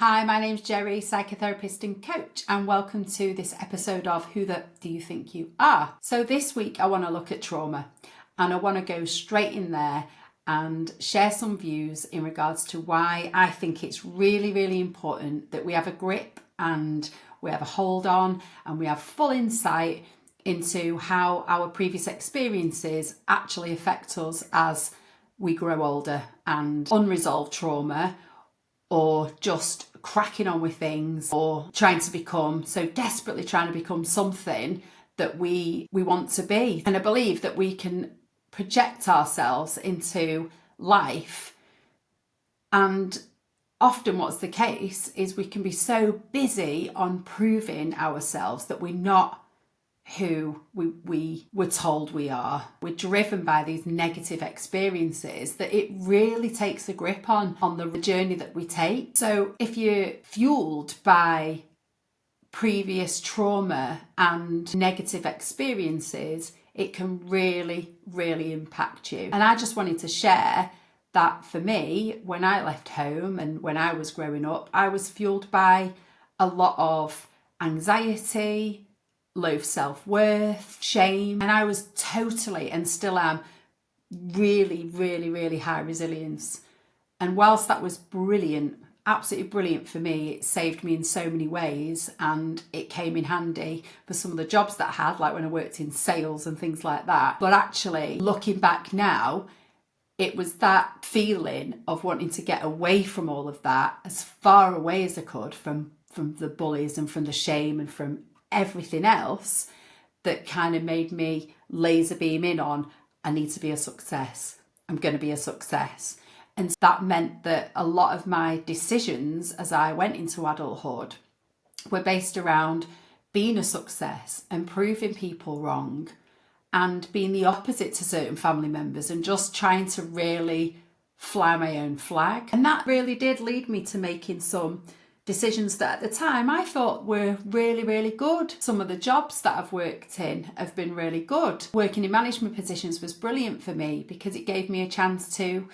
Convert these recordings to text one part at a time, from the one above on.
Hi, my name's Jerry, psychotherapist and coach, and welcome to this episode of Who the Do You Think You Are? So this week I want to look at trauma, and I want to go straight in there and share some views in regards to why I think it's really, really important that we have a grip and we have a hold on and we have full insight into how our previous experiences actually affect us as we grow older, and unresolved trauma or just cracking on with things or desperately trying to become something that we want to be. And I believe that we can project ourselves into life, and often what's the case is we can be so busy on proving ourselves that we're not who we were told we are. We're driven by these negative experiences that it really takes a grip on the journey that we take. So if you're fueled by previous trauma and negative experiences, it can really, really impact you. And I just wanted to share that for me, when I left home and when I was growing up, I was fueled by a lot of anxiety, low self-worth, shame, and I was totally, and still am, really, really, really high resilience. And whilst that was brilliant, absolutely brilliant for me, it saved me in so many ways, and it came in handy for some of the jobs that I had, like when I worked in sales and things like that. But actually, looking back now, it was that feeling of wanting to get away from all of that, as far away as I could from the bullies and from the shame and from everything else, that kind of made me laser beam in on, I need to be a success. I'm going to be a success. And that meant that a lot of my decisions as I went into adulthood were based around being a success and proving people wrong and being the opposite to certain family members and just trying to really fly my own flag. And that really did lead me to making some decisions that at the time I thought were really, really good. Some of the jobs that I've worked in have been really good. Working in management positions was brilliant for me because it gave me a chance to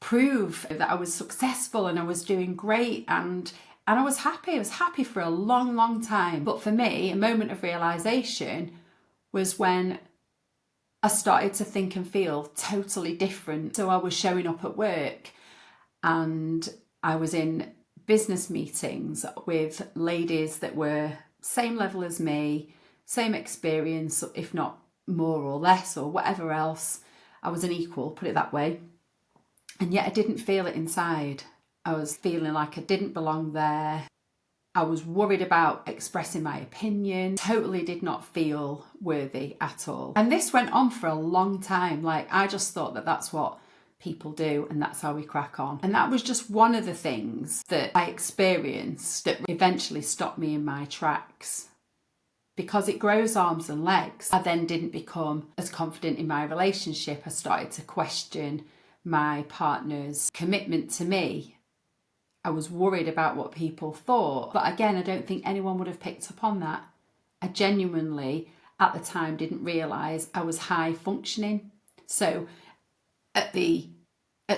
prove that I was successful and I was doing great, and I was happy. I was happy for a long, long time. But for me, a moment of realization was when I started to think and feel totally different. So I was showing up at work and I was in business meetings with ladies that were same level as me, same experience, if not more or less or whatever else. I was an equal, put it that way. And yet I didn't feel it inside. I was feeling like I didn't belong there. I was worried about expressing my opinion, totally did not feel worthy at all. And this went on for a long time. Like, I just thought that that's what people do and that's how we crack on. And that was just one of the things that I experienced that eventually stopped me in my tracks. Because it grows arms and legs, I then didn't become as confident in my relationship. I started to question my partner's commitment to me. I was worried about what people thought. But again, I don't think anyone would have picked up on that. I genuinely, at the time, didn't realise I was high functioning. So at the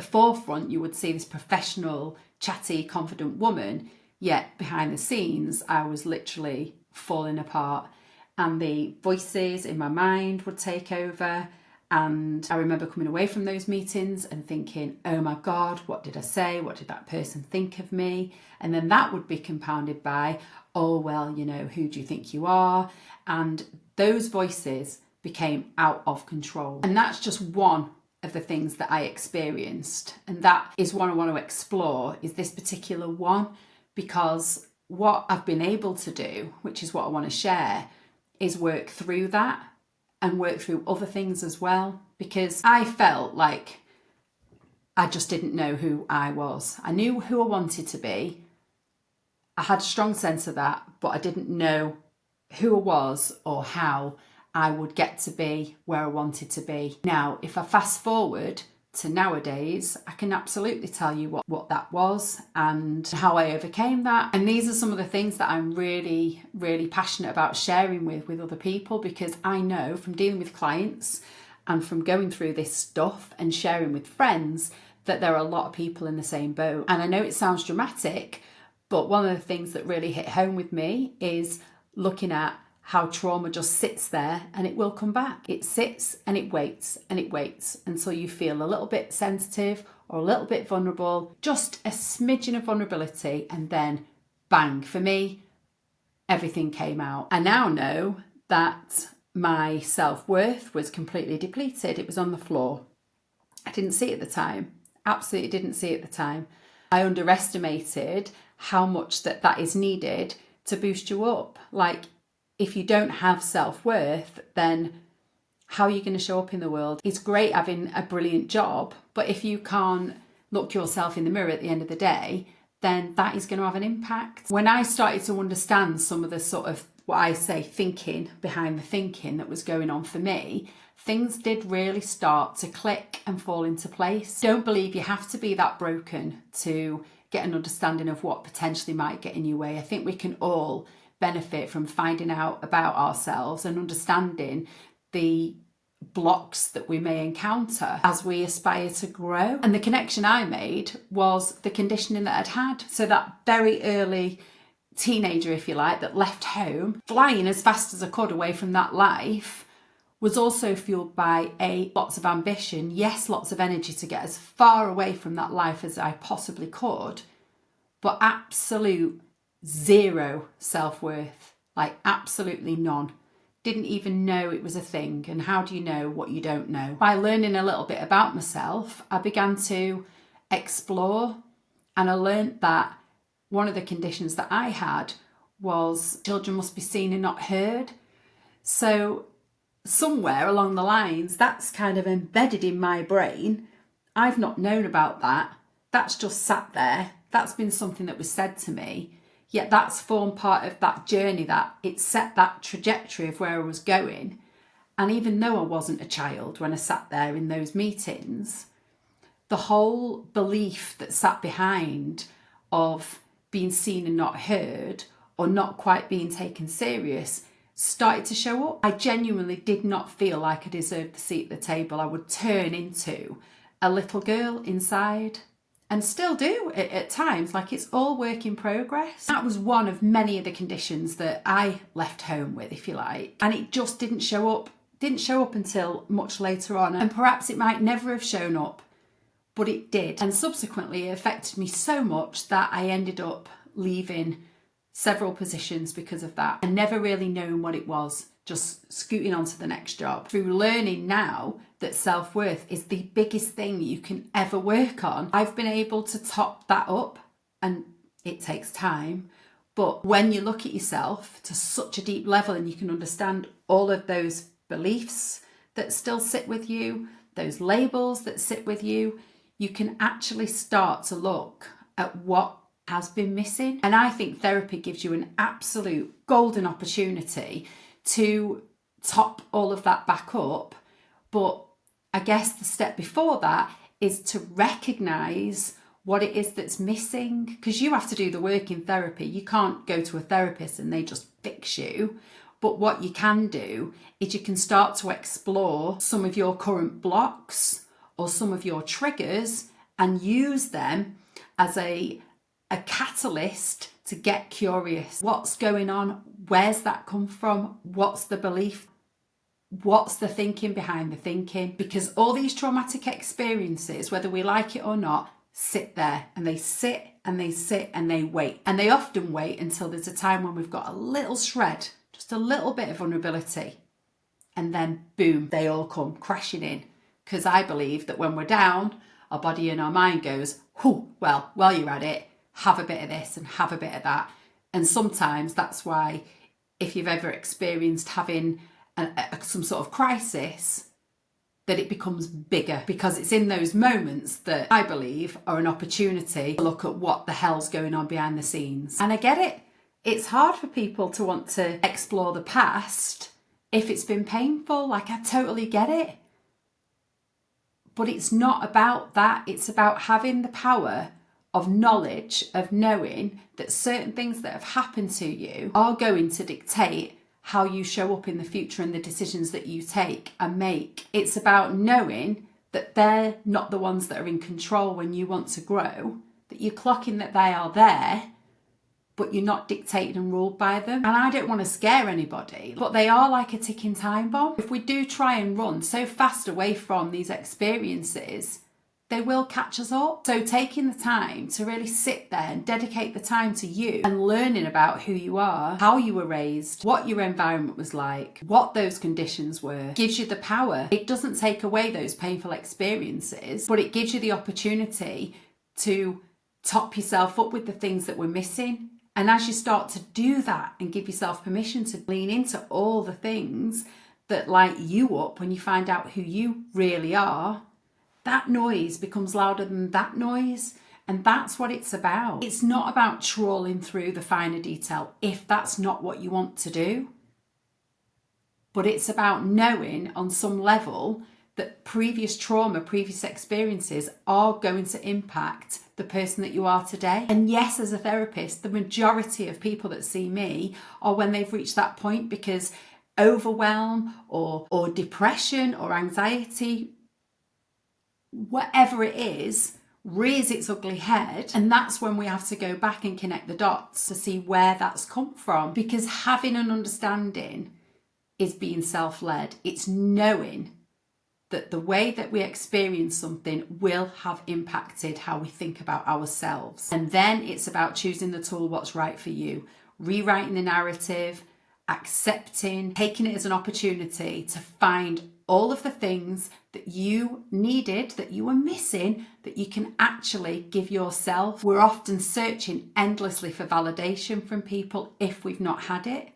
forefront, you would see this professional, chatty, confident woman, yet behind the scenes, I was literally falling apart. And the voices in my mind would take over. And I remember coming away from those meetings and thinking, oh my God, what did I say? What did that person think of me? And then that would be compounded by, oh, well, you know, who do you think you are? And those voices became out of control. And that's just one of the things that I experienced. And that is what I want to explore, is this particular one, because what I've been able to do, which is what I want to share, is work through that and work through other things as well, because I felt like I just didn't know who I was. I knew who I wanted to be. I had a strong sense of that, but I didn't know who I was or how I would get to be where I wanted to be. Now, if I fast forward to nowadays, I can absolutely tell you what that was and how I overcame that. And these are some of the things that I'm really, really passionate about sharing with other people, because I know from dealing with clients and from going through this stuff and sharing with friends that there are a lot of people in the same boat. And I know it sounds dramatic, But one of the things that really hit home with me is looking at how trauma just sits there and it will come back. It sits and it waits until you feel a little bit sensitive or a little bit vulnerable, just a smidgen of vulnerability, and then bang, for me, everything came out. I now know that my self-worth was completely depleted. It was on the floor. I didn't see it at the time. Absolutely didn't see it at the time. I underestimated how much that is needed to boost you up. Like, if you don't have self-worth, then how are you going to show up in the world? It's great having a brilliant job, but if you can't look yourself in the mirror at the end of the day, then that is going to have an impact. When I started to understand some of the sort of, what I say, thinking behind the thinking that was going on for me, things did really start to click and fall into place. Don't believe you have to be that broken to get an understanding of what potentially might get in your way. I think we can all benefit from finding out about ourselves and understanding the blocks that we may encounter as we aspire to grow. And the connection I made was the conditioning that I'd had. So that very early teenager, if you like, that left home, flying as fast as I could away from that life, was also fueled by lots of ambition, yes, lots of energy to get as far away from that life as I possibly could, but absolute zero self-worth, like absolutely none. Didn't even know it was a thing. And how do you know what you don't know? By learning a little bit about myself, I began to explore, and I learned that one of the conditions that I had was children must be seen and not heard. So somewhere along the lines, that's kind of embedded in my brain. I've not known about that. That's just sat there. That's been something that was said to me. Yet that's formed part of that journey, that it set that trajectory of where I was going. And even though I wasn't a child when I sat there in those meetings, the whole belief that sat behind of being seen and not heard, or not quite being taken serious, started to show up. I genuinely did not feel like I deserved the seat at the table. I would turn into a little girl inside, and still do at times. Like, it's all work in progress. That was one of many of the conditions that I left home with, if you like, and it just didn't show up until much later on. And perhaps it might never have shown up, but it did. And subsequently it affected me so much that I ended up leaving several positions because of that, and never really knowing what it was, just scooting on to the next job. Through learning now that self-worth is the biggest thing you can ever work on, I've been able to top that up, and it takes time. But when you look at yourself to such a deep level and you can understand all of those beliefs that still sit with you, those labels that sit with you, you can actually start to look at what has been missing. And I think therapy gives you an absolute golden opportunity to top all of that back up. But I guess the step before that is to recognise what it is that's missing, because you have to do the work in therapy. You can't go to a therapist and they just fix you. But what you can do is you can start to explore some of your current blocks or some of your triggers and use them as a catalyst to get curious. What's going on? Where's that come from? What's the belief? What's the thinking behind the thinking? Because all these traumatic experiences, whether we like it or not, sit there, and they sit and they sit and they wait. And they often wait until there's a time when we've got a little shred, just a little bit of vulnerability. And then boom, they all come crashing in. Because I believe that when we're down, our body and our mind goes, well, while you're at it, have a bit of this and have a bit of that. And sometimes that's why, if you've ever experienced having some sort of crisis, that it becomes bigger, because it's in those moments that I believe are an opportunity to look at what the hell's going on behind the scenes. And I get it. It's hard for people to want to explore the past if it's been painful. Like, I totally get it. But it's not about that. It's about having the power of knowledge, of knowing that certain things that have happened to you are going to dictate how you show up in the future and the decisions that you take and make. It's about knowing that they're not the ones that are in control when you want to grow, that you're clocking that they are there, but you're not dictated and ruled by them. And I don't want to scare anybody, but they are like a ticking time bomb. If we do try and run so fast away from these experiences, they will catch us up. So taking the time to really sit there and dedicate the time to you and learning about who you are, how you were raised, what your environment was like, what those conditions were, gives you the power. It doesn't take away those painful experiences, but it gives you the opportunity to top yourself up with the things that we're missing. And as you start to do that and give yourself permission to lean into all the things that light you up when you find out who you really are, that noise becomes louder than that noise. And that's what it's about. It's not about trawling through the finer detail if that's not what you want to do. But it's about knowing on some level that previous trauma, previous experiences are going to impact the person that you are today. And yes, as a therapist, the majority of people that see me are when they've reached that point because overwhelm or depression or anxiety, whatever it is, rears its ugly head. And that's when we have to go back and connect the dots to see where that's come from. Because having an understanding is being self-led. It's knowing that the way that we experience something will have impacted how we think about ourselves. And then it's about choosing the tool what's right for you, rewriting the narrative, accepting, taking it as an opportunity to find all of the things that you needed, that you were missing, that you can actually give yourself. We're often searching endlessly for validation from people if we've not had it.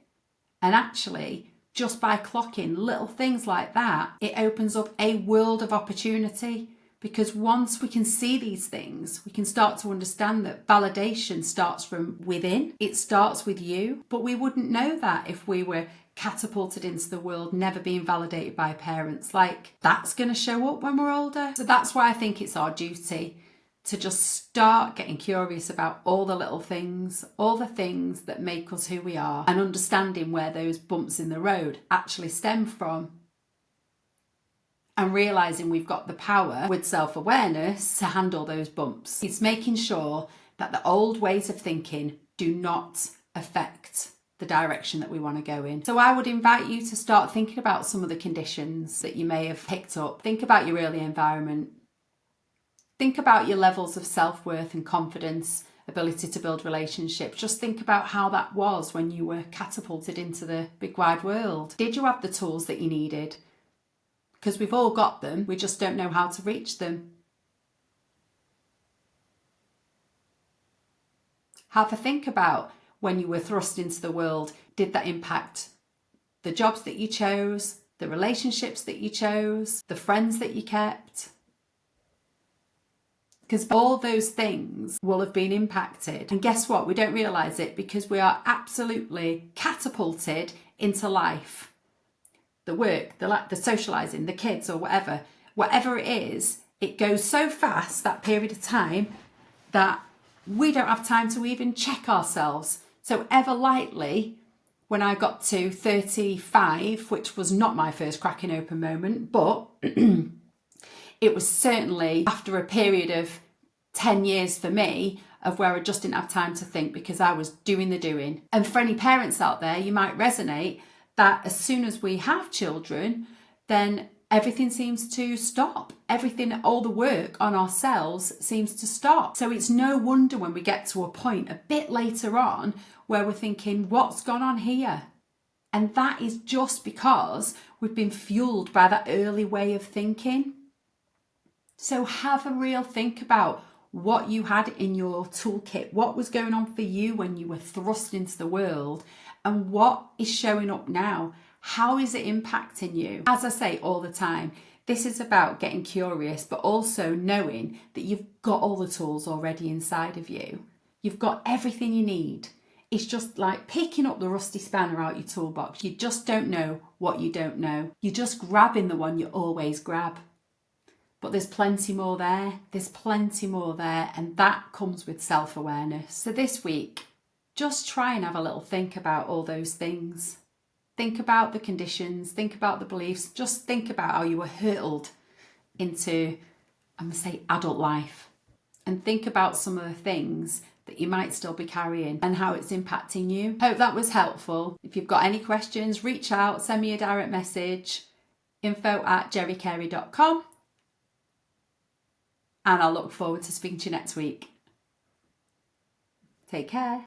And actually, just by clocking little things like that, it opens up a world of opportunity. Because once we can see these things, we can start to understand that validation starts from within. It starts with you. But we wouldn't know that if we were catapulted into the world, never being validated by parents. Like, that's going to show up when we're older. So that's why I think it's our duty to just start getting curious about all the little things, all the things that make us who we are, and understanding where those bumps in the road actually stem from. And realising we've got the power with self-awareness to handle those bumps. It's making sure that the old ways of thinking do not affect the direction that we want to go in. So I would invite you to start thinking about some of the conditions that you may have picked up. Think about your early environment. Think about your levels of self-worth and confidence, ability to build relationships. Just think about how that was when you were catapulted into the big wide world. Did you have the tools that you needed? Because we've all got them, we just don't know how to reach them. Have a think about when you were thrust into the world. Did that impact the jobs that you chose, the relationships that you chose, the friends that you kept? Because all those things will have been impacted. And guess what? We don't realise it because we are absolutely catapulted into life. The work, the socialising, the kids or whatever it is, it goes so fast, that period of time, that we don't have time to even check ourselves. So ever lightly, when I got to 35, which was not my first cracking open moment, but it was certainly after a period of 10 years for me of where I just didn't have time to think because I was doing the doing. And for any parents out there, you might resonate that as soon as we have children, then everything seems to stop. Everything, all the work on ourselves seems to stop. So it's no wonder when we get to a point a bit later on where we're thinking, what's gone on here? And that is just because we've been fueled by that early way of thinking. So have a real think about what you had in your toolkit, what was going on for you when you were thrust into the world, and what is showing up now. How is it impacting you? As I say all the time, this is about getting curious, but also knowing that you've got all the tools already inside of you. You've got everything you need. It's just like picking up the rusty spanner out your toolbox. You just don't know what you don't know. You're just grabbing the one you always grab. But there's plenty more there. There's plenty more there. And that comes with self-awareness. So this week, just try and have a little think about all those things. Think about the conditions. Think about the beliefs. Just think about how you were hurtled into, I'm going to say, adult life. And think about some of the things that you might still be carrying and how it's impacting you. Hope that was helpful. If you've got any questions, reach out, send me a direct message, info@jerrycarey.com, and I'll look forward to speaking to you next week. Take care.